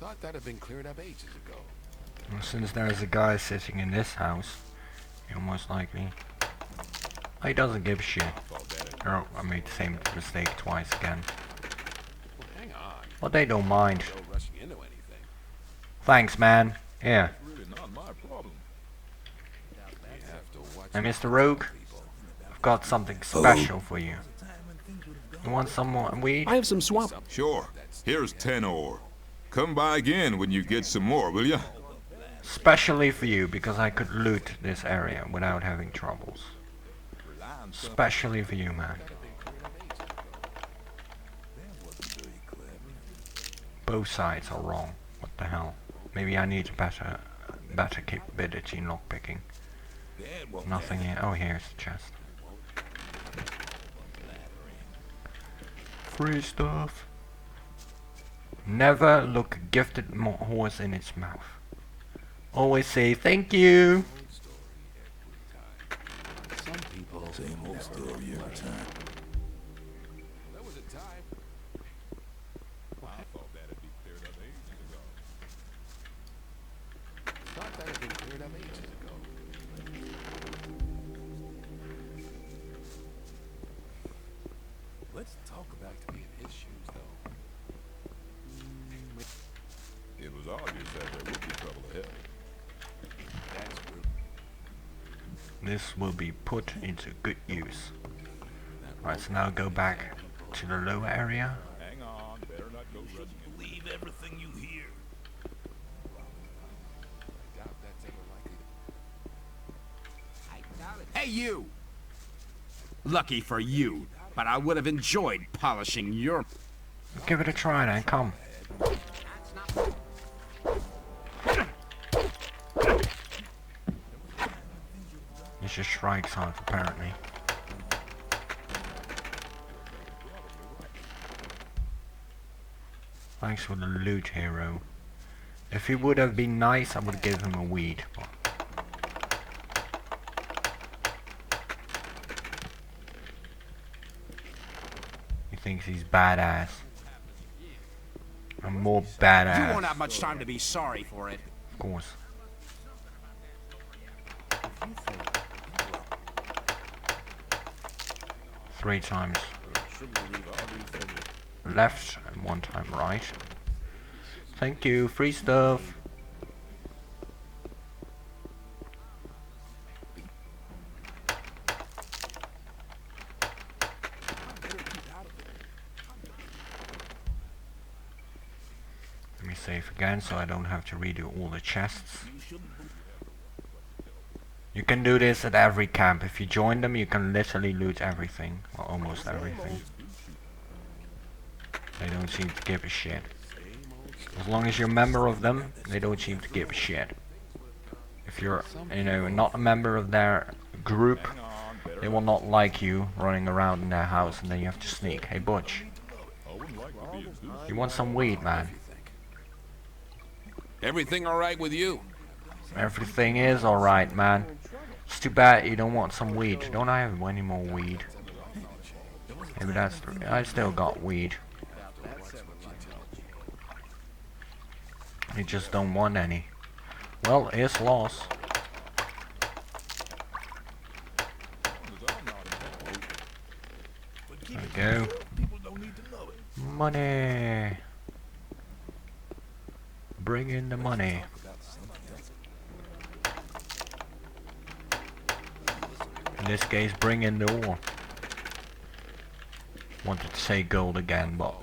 Thought that'd been cleared up ages ago. Well, since there's a guy sitting in this house, he'll most likely... He doesn't give a shit. Oh, I made the same mistake twice again. Well, hang on. But they don't mind. No rushing into anything. Thanks, man. Here. Really not my problem. You have to watch And out Mr. Rogue, for people. I've got something special for you. You want some more weed? I have some swamp. Sure. Here's 10 ore. Come by again when you get some more, will ya? Specially for you, because I could loot this area without having troubles. Specially for you, man. Both sides are wrong. What the hell? Maybe I need better capability in lockpicking. Nothing here. Oh, here's the chest. Free stuff. Never look a gifted horse in its mouth. Always say thank you. Some people Same old story every time. there was a time. I thought that'd be cleared up ages ago. Thought that'd been cleared up ages ago. Let's talk about to be in his shoes, though. It was obvious that there would be trouble ahead. That's true. This will be put into good use. Right, so now go back to the lower area. Hang on, better not go rushing in. Believe everything you hear. I doubt that's ever likely. Hey, you! Lucky for you, but I would have enjoyed polishing your... Give it a try then, come. This just strikes hard, apparently. Thanks for the loot, hero. If he would have been nice, I would give him a weed. But he thinks he's badass. I'm more badass. You won't have much time to be sorry for it. Of course. Three times left and one time right. Thank you, free stuff. Let me save again so I don't have to redo all the chests. You can do this at every camp. If you join them, you can literally loot everything, or almost everything. They don't seem to give a shit. As long as you're a member of them, they don't seem to give a shit. If you're, you know, not a member of their group, they will not like you running around in their house, and then you have to sneak. Hey, Butch, you want some weed, man? Everything all right with you? Everything is alright, man. It's too bad you don't want some weed. Don't I have any more weed? Maybe that's the... I still got weed. You just don't want any. Well, it's lost. There we go. Money. Bring in the money. In this case, bring in the ore. Wanted to say gold again, but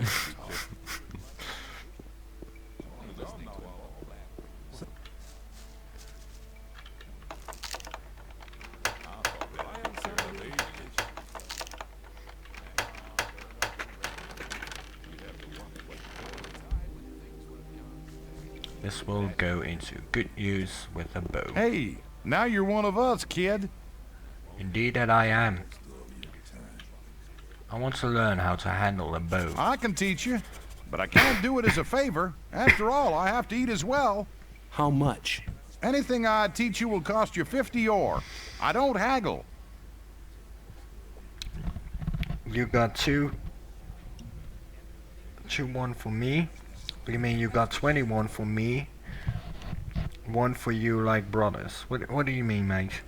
this will go into good use with a bow. Hey, now you're one of us, kid. Indeed that I am. I want to learn how to handle a bow. I can teach you, but I can't do it as a favor. After all, I have to eat as well. How much? Anything I teach you will cost you 50 ore. I don't haggle. You got two. One for me. You mean you got 21 for me? One for you like brothers. What do you mean, mate?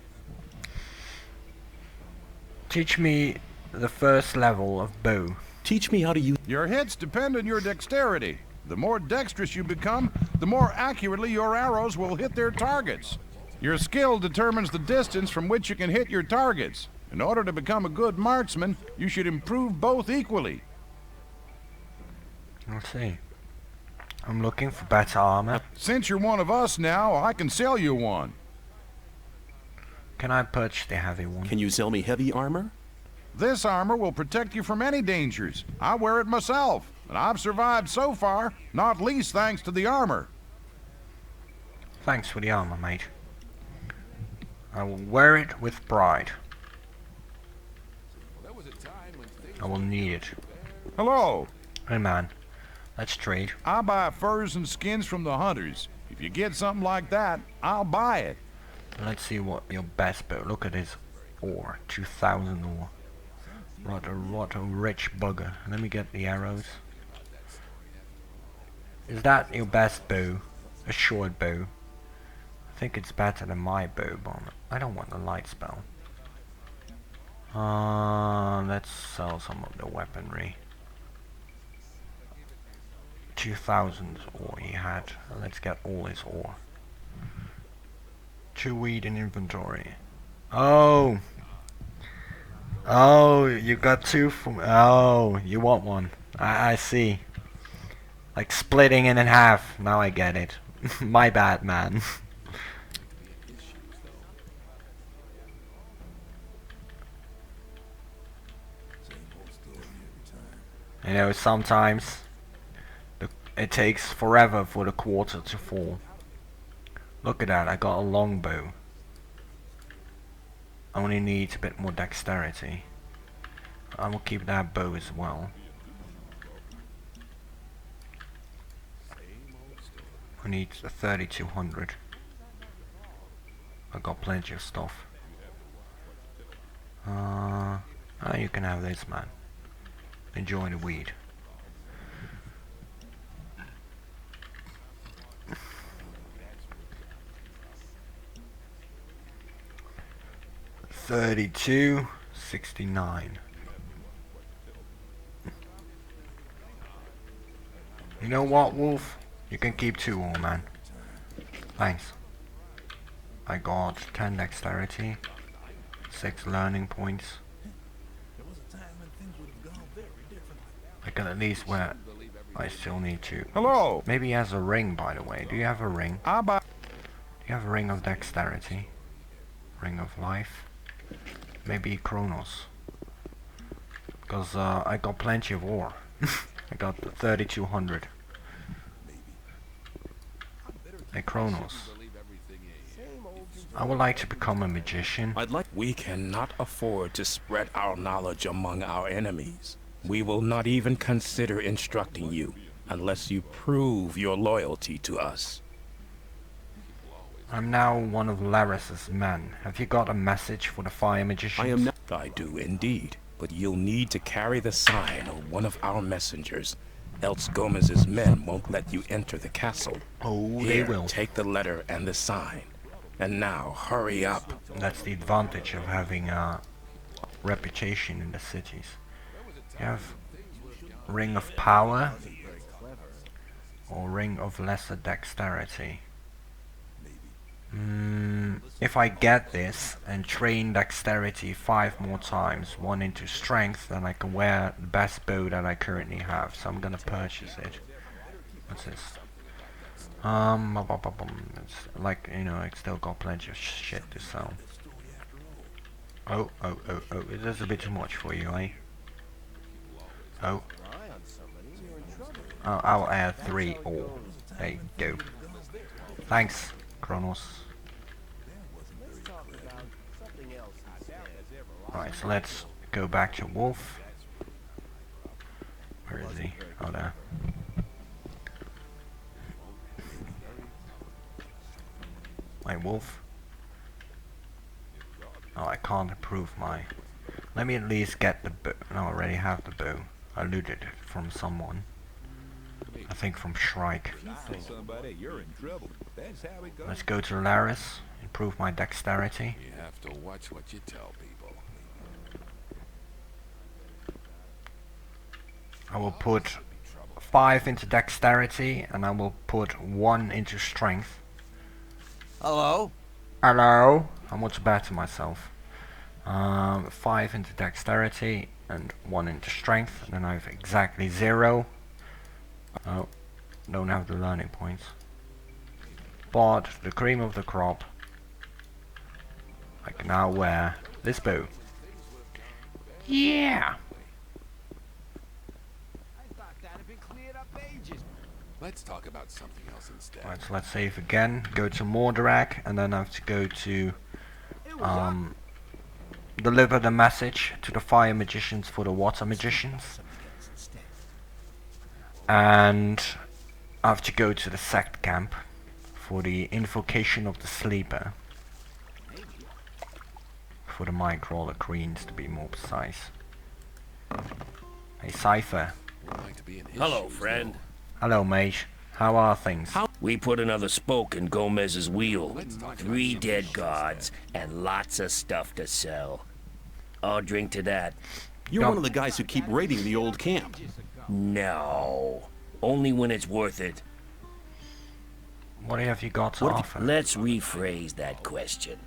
Teach me the first level of bow. Teach me how to use. Your hits depend on your dexterity. The more dexterous you become, the more accurately your arrows will hit their targets. Your skill determines the distance from which you can hit your targets. In order to become a good marksman, you should improve both equally. I'll see. I'm looking for better armor. Since you're one of us now, I can sell you one. Can I purchase the heavy one? Can you sell me heavy armor? This armor will protect you from any dangers. I wear it myself, and I've survived so far, not least thanks to the armor. Thanks for the armor, mate. I will wear it with pride. I will need it. Hello. Hey man, let's trade. I buy furs and skins from the hunters. If you get something like that, I'll buy it. Let's see what your best bow. Look at his ore, 2,000 ore. What a rich bugger. Let me get the arrows. Is that your best bow? A short bow? I think it's better than my bow, but I don't want the light spell. Let's sell some of the weaponry. 2,000 ore he had. Let's get all his ore. JoWooD in inventory. Oh! Oh, you got two from... Oh, you want one. I see. Like splitting it in half. Now I get it. My bad, man. You know, sometimes it takes forever for the quarter to fall. Look at that, I got a longbow. I only need a bit more dexterity. I will keep that bow as well. I need 3,200. I got plenty of stuff. You can have this, man. Enjoy the weed. $32.69. You know what, Wolf? You can keep 2 ore, man. Thanks. I got 10 dexterity, 6 learning points. I can at least wear. I still need to. Hello. Maybe he has a ring, by the way. Do you have a ring? I buy. Do you have a ring of dexterity? Ring of life? Maybe Cronos. Because I got plenty of ore. I got 3,200. Hey Cronos. I would like to become a magician. We cannot afford to spread our knowledge among our enemies. We will not even consider instructing you unless you prove your loyalty to us. I'm now one of Lares' men. Have you got a message for the fire magicians? I do indeed, but you'll need to carry the sign of one of our messengers, else Gomez's men won't let you enter the castle. Oh, Here, they will. take the letter and the sign. And now, hurry up. That's the advantage of having a reputation in the cities. You have Ring of Power or Ring of Lesser Dexterity. If I get this and train Dexterity 5 more times, 1 into Strength, then I can wear the best bow that I currently have. So I'm gonna purchase it. What's this? It's like, you know, I still got plenty of shit to sell. Oh, it is a bit too much for you, eh? Oh. I'll add 3 ore. There you go. Thanks, Cronos. Alright, so let's go back to Wolf. Where is he? Oh, there. My Wolf. Oh, I can't improve my... Let me at least get the bow. No, I already have the bow. I looted it from someone. I think from Shrike. Somebody, you're in trouble. That's how it goes. Let's go to Lares, improve my dexterity. You have to watch what you tell people. I will put 5 into dexterity and I will put 1 into strength. Hello? Hello? I'm much better myself. 5 into dexterity and 1 into strength, and then I have exactly 0. Oh, don't have the learning points. But the cream of the crop, I can now wear this bow. Yeah! Let's talk about something else instead. Right, so let's save again, go to Mordrag, and then I have to go to deliver the message to the fire magicians for the water magicians. And I have to go to the sect camp for the invocation of the sleeper. For the Meikitatakurins, to be more precise. Hey Cipher. Would like to be in his Hello, shoes, friend. though. Hello mate. How are things? We put another spoke in Gomez's wheel. Let's talk about 3 something dead else gods instead. and lots of stuff to sell. I'll drink to that. You're Yup. one of the guys who keep raiding the old camp. No. Only when it's worth it. What have you got to offer? Let's rephrase that question.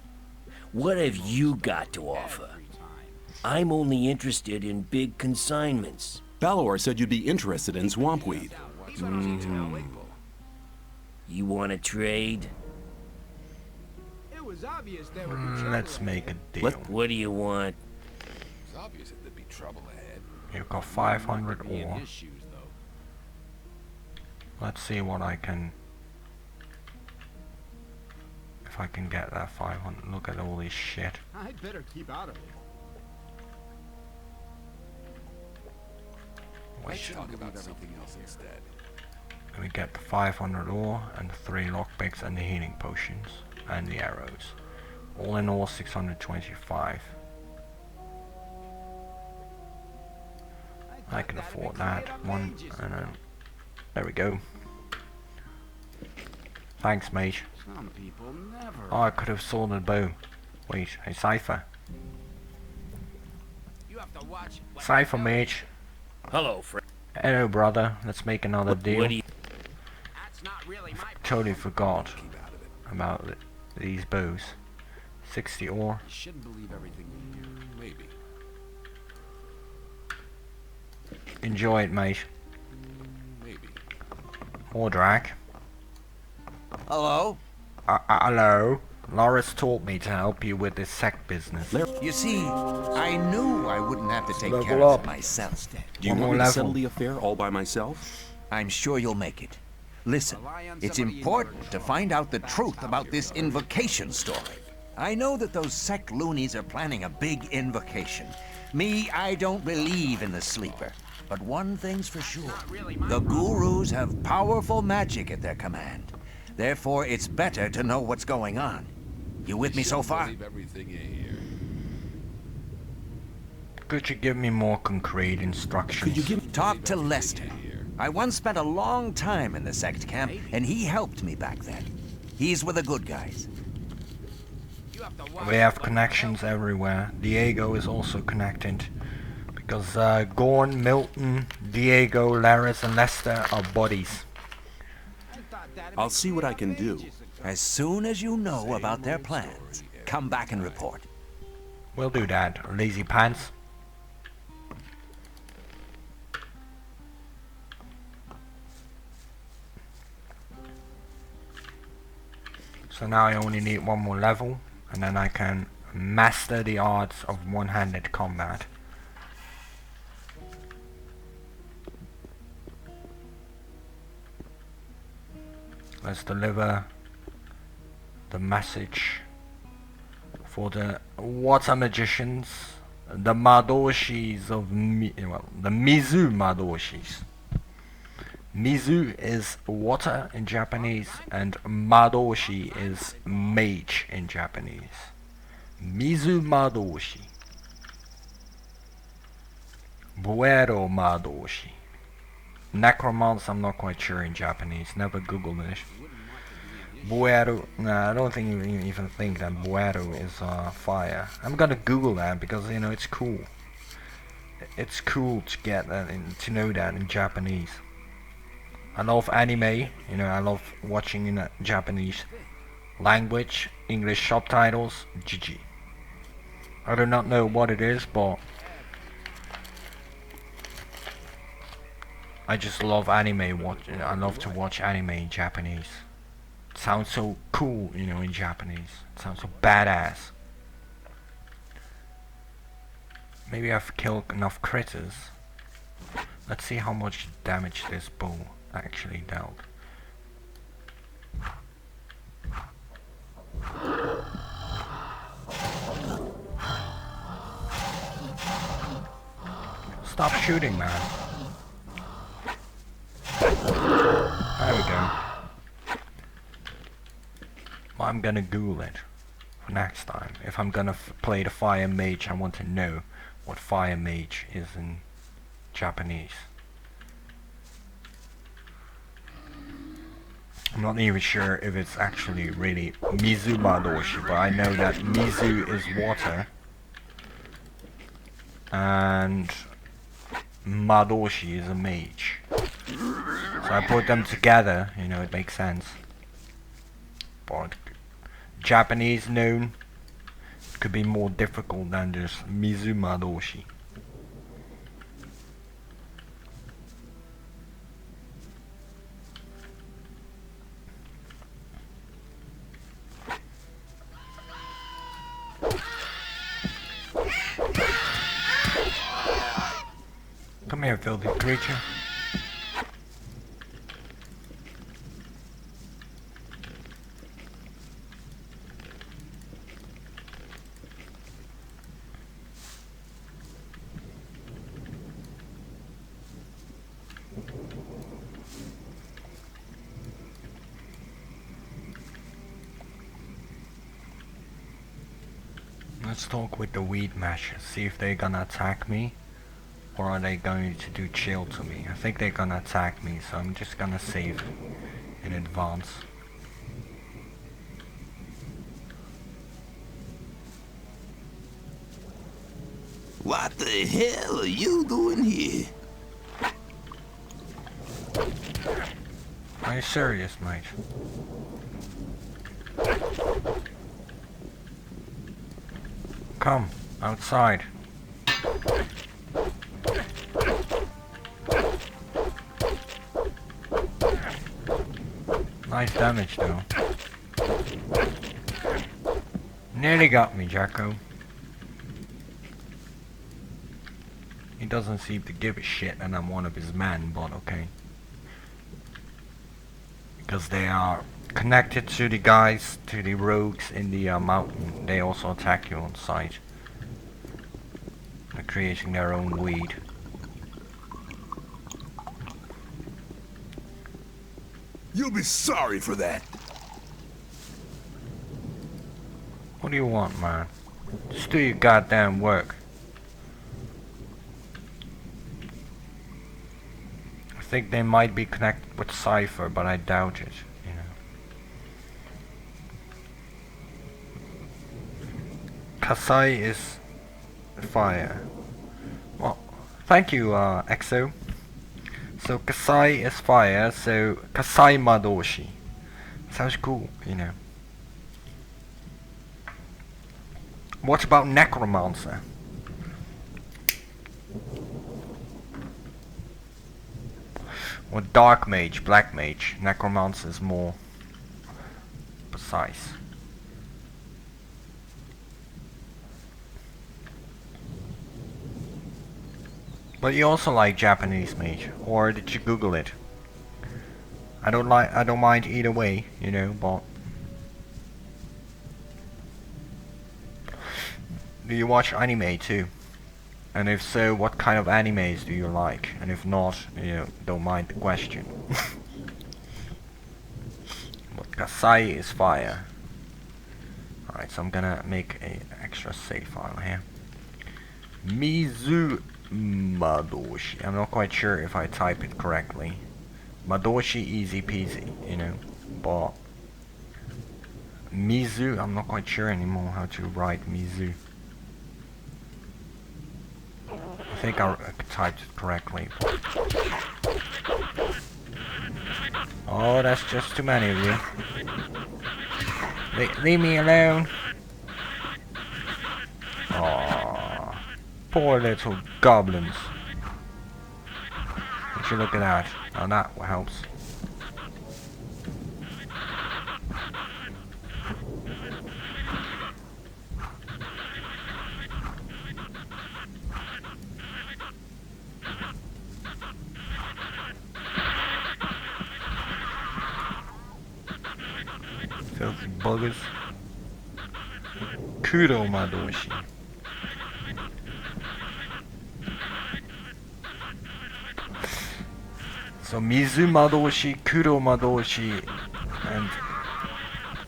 What have you got to offer? I'm only interested in big consignments. Balor said you'd be interested in swampweed. You want to trade? Let's make a deal. What do you want? It's obvious that there'd be trouble ahead. You've got 500 Be in ore. his shoes, though. Let's see what I can... If I can get that 500. Look at all this shit. I'd better keep out of it. Let's talk about something else instead. Let me get the 500 ore and the 3 lockpicks and the healing potions and the arrows. All in all 625. I can afford that one, and then there we go. Thanks mate. Some people never. Oh, I could have sold a bow. Wait, hey Cipher. You have to watch. Cipher mate. Hello, friend. Hello brother, let's make another deal. What do you... That's not really my. Totally forgot Keep out of it. about these bows. 60 ore. You shouldn't believe everything you hear. Maybe. Enjoy it mate. Maybe. Mordrag. Hello? Hello. Lares taught me to help you with this sect business. You see, I knew I wouldn't have to take Level care of up. it myself. Do you One want more me to level. settle the affair all by myself? I'm sure you'll make it. Listen, it's important to find out the truth about this invocation story. I know that those sect loonies are planning a big invocation. Me, I don't believe in the sleeper. But one thing's for sure. The gurus have powerful magic at their command. Therefore, it's better to know what's going on. You with me so far? Believe everything you hear. Could you give me more concrete instructions? Could you give Talk to Lester. I once spent a long time in the sect camp, and he helped me back then. He's with the good guys. We have connections everywhere. Diego is also connected. Because Gorn, Milton, Diego, Lares and Lester are buddies. I'll see what I can do. As soon as you know about their plans, come back and report. We'll do that, lazy pants. So now I only need one more level, and then I can master the arts of one-handed combat. Let's deliver the message for the water magicians, the Madoshis of the Mizu Madoshis. Mizu is water in Japanese and Madoshi is mage in Japanese. Mizu Madoshi. Buero Madoshi. Necromancer, I'm not quite sure in Japanese. Never googled it. Buero, nah, I don't think even think that Buero is fire. I'm gonna Google that because you know it's cool. It's cool to get that to know that in Japanese. I love anime, you know, I love watching in Japanese language, English subtitles, GG. I do not know what it is, but I just love anime. I love to watch anime in Japanese. It sounds so cool, you know, in Japanese. It sounds so badass. Maybe I've killed enough critters. Let's see how much damage this bow actually dealt. Stop shooting, man. There we go. Well, I'm gonna Google it for next time. If I'm gonna play the Fire Mage, I want to know what Fire Mage is in Japanese. I'm not even sure if it's actually really Mizu Madoshi, but I know that Mizu is water and Madoshi is a mage. So I put them together, you know, it makes sense. But Japanese known could be more difficult than just Mizu Madoshi. Come here, filthy creature. Let's talk with the weed mashers, see if they're gonna attack me or are they going to do chill to me. I think they're gonna attack me, so I'm just gonna save in advance. What the hell are you doing here? Are you serious, mate? Come, outside. Nice damage though. Nearly got me, Jacko. He doesn't seem to give a shit and I'm one of his men, but okay. Because they are connected to the guys, to the rogues in the mountain. They also attack you on sight. They're creating their own weed. You'll be sorry for that. What do you want, man? Just do your goddamn work. I think they might be connected with Cipher, but I doubt it, you know. Kasai is fire. Well, thank you, Exo. So Kasai is fire, so Kasai Madoshi. Sounds cool, you know. What about Necromancer? Or Dark Mage, Black Mage. Necromancer is more precise. But you also like Japanese mage, or did you Google it? I don't mind either way, you know, but do you watch anime too? And if so, what kind of animes do you like? And if not, you know, don't mind the question. But Kasai is fire. Alright, so I'm gonna make a extra save file here. Mizu Madoshi. I'm not quite sure if I type it correctly. Madoshi, easy peasy, you know. But Mizu, I'm not quite sure anymore how to write Mizu. I think I typed it correctly. Oh, that's just too many of you. Leave me alone. Aww, poor little goblins. Would you look at that? Oh, that helps. Filthy buggers. Kudo Madoshi. So Mizu Madoshi, Kuro Madoshi, and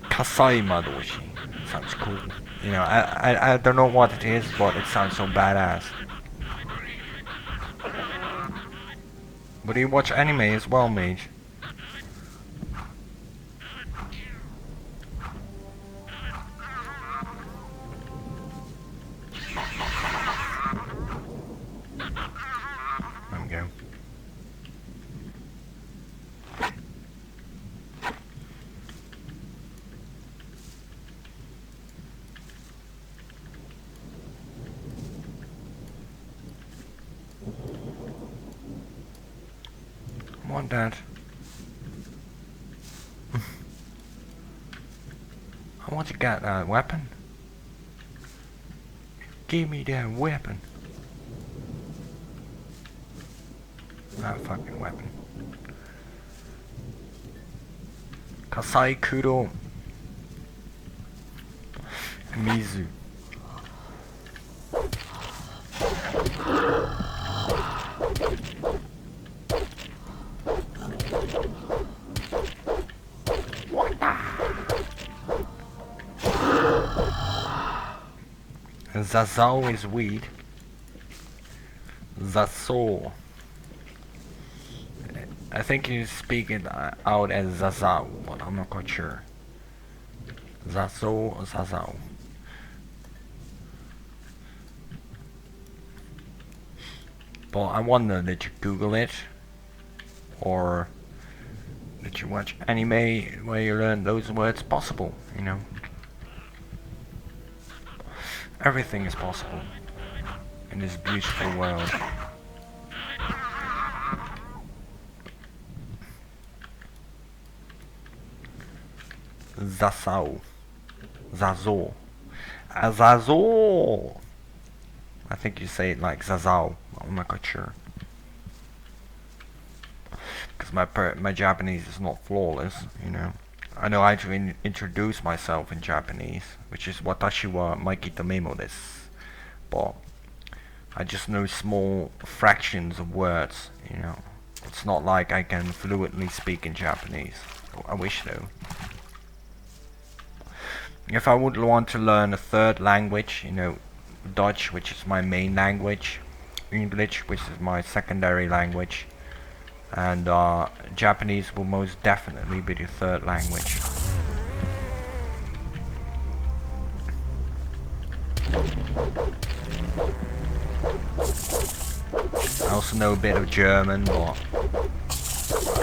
Kasai Madoshi. Sounds cool. You know, I don't know what it is, but it sounds so badass. But you watch anime as well, mage? There we go. I want that. I want to get that weapon. Give me that weapon. That fucking weapon. Kasai Kuro Mizu. Zazao is weed. Zaso. I think you speak it out as Zazao, but I'm not quite sure. Zaso or Zazao. But I wonder, did you Google it? Or did you watch anime where you learn those words possible, you know? Everything is possible in this beautiful world. Zasao. Zazo. Azazo. I think you say it like Zazao. I'm not quite sure. Because my Japanese is not flawless, you know. I know how to introduce myself in Japanese, which is watashi wa Meikitamemo desu. But I just know small fractions of words, you know. It's not like I can fluently speak in Japanese. I wish though. If I would want to learn a third language, you know, Dutch, which is my main language, English, which is my secondary language, and Japanese will most definitely be the third language. I also know a bit of German, but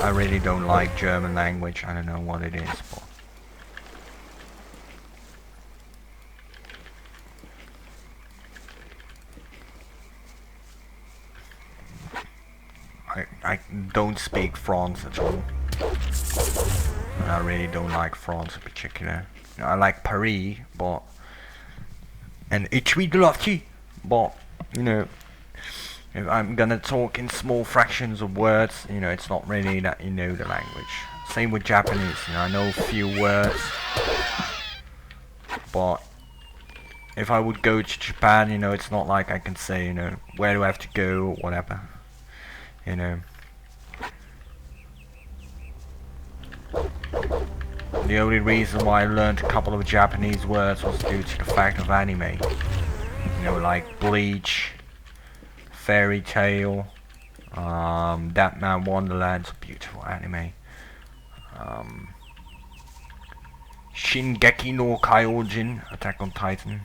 I really don't like German language. I don't know what it is, but I don't speak France at all. And I really don't like France in particular. You know, I like Paris, but and Étui-de-la-Tie, but you know, if I'm gonna talk in small fractions of words, you know, it's not really that you know the language. Same with Japanese, you know, I know a few words, but if I would go to Japan, you know, it's not like I can say, you know, where do I have to go or whatever. You know, the only reason why I learned a couple of Japanese words was due to the fact of anime. You know, like Bleach, Fairy Tail, That Man Wonderland's a beautiful anime. Shingeki no Kyojin, Attack on Titan.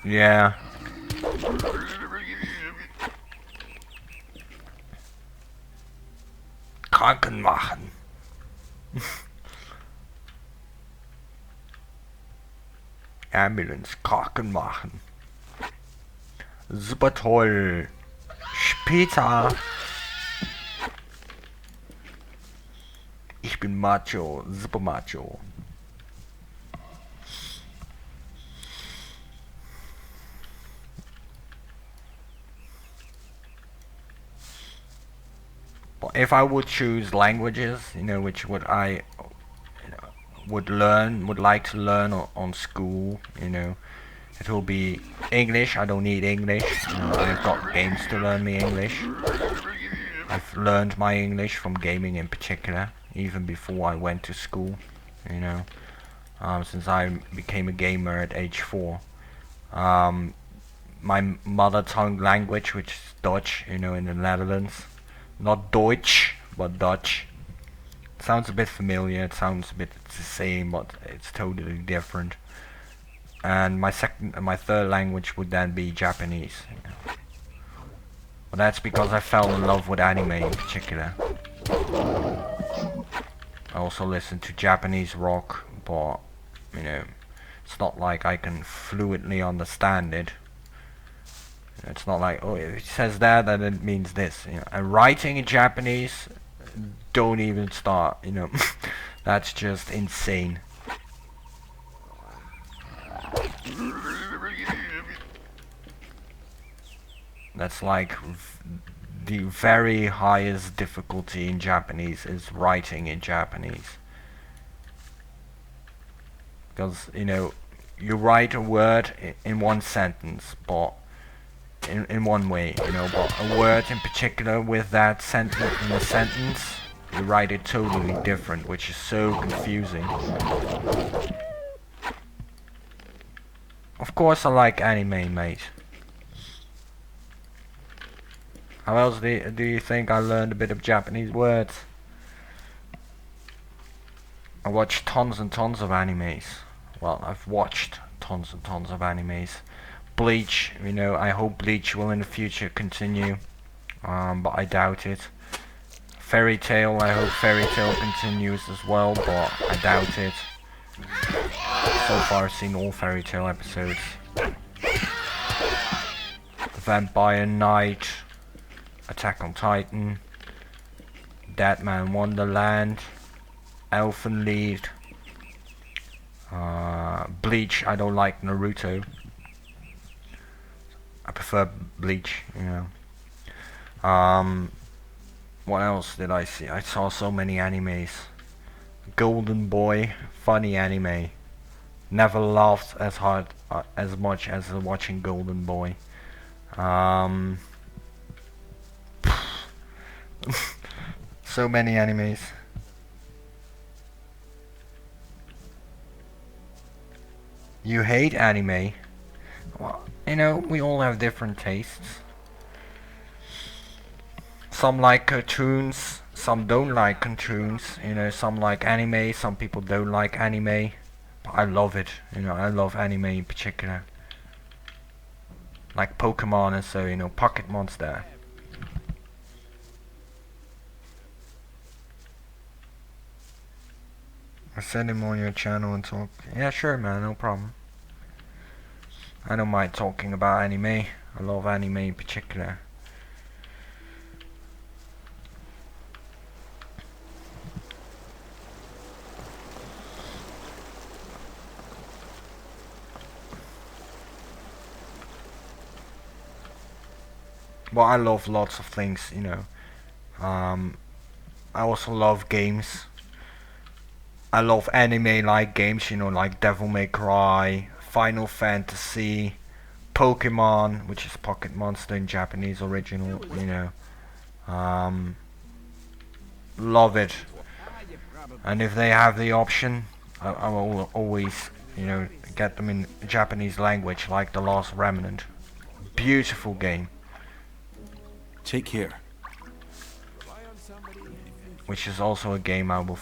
Yeah. Kranken machen. Ambulance, Kranken machen. Super toll. Später. Ich bin Macho, super Macho. But if I would choose languages, you know, which would I would like to learn on school, you know, it will be English. I don't need English. You know, I've got games to learn me English. I've learned my English from gaming in particular, even before I went to school, you know, since I became a gamer at age 4. My mother tongue language, which is Dutch, you know, in the Netherlands. Not Deutsch, but Dutch. It sounds a bit familiar, it sounds a bit the same, but it's totally different. And my third language would then be Japanese. You know. But that's because I fell in love with anime in particular. I also listen to Japanese rock, but you know, it's not like I can fluently understand it. It's not like, oh, if it says that, then it means this. You know, and writing in Japanese, don't even start. You know, that's just insane. That's like the very highest difficulty in Japanese is writing in Japanese. Because, you know, you write a word in one sentence, but in one way, you know, but a word in particular with that sentence in a sentence, you write it totally different, which is so confusing. Of course I like anime, mate. How else do you think I learned a bit of Japanese words? I watch tons and tons of animes. Well, I've watched tons and tons of animes. Bleach, you know, I hope Bleach will in the future continue, but I doubt it. Fairy Tail, I hope Fairy Tail continues as well, but I doubt it. So far I've seen all Fairy Tail episodes. Vampire Knight, Attack on Titan, That Man Wonderland, Elfen Lied, Bleach. I don't like Naruto. I prefer Bleach, you know. What else did I see? I saw so many animes. Golden Boy, funny anime. Never laughed as hard, as much as watching Golden Boy. So many animes. You hate anime? Well, you know, we all have different tastes. Some like cartoons, some don't like cartoons, you know, some like anime, some people don't like anime. But I love it, you know, I love anime in particular. Like Pokemon and so, you know, Pocket Monster. I send him on your channel and talk. Yeah, sure, man, no problem. I don't mind talking about anime. I love anime in particular. Well, I love lots of things, you know. I also love games. I love anime-like games, you know, like Devil May Cry, Final Fantasy, Pokemon, which is Pocket Monster in Japanese original, you know. Love it. And if they have the option, I will always, you know, get them in Japanese language, like The Last Remnant. Beautiful game. Take care. Which is also a game I will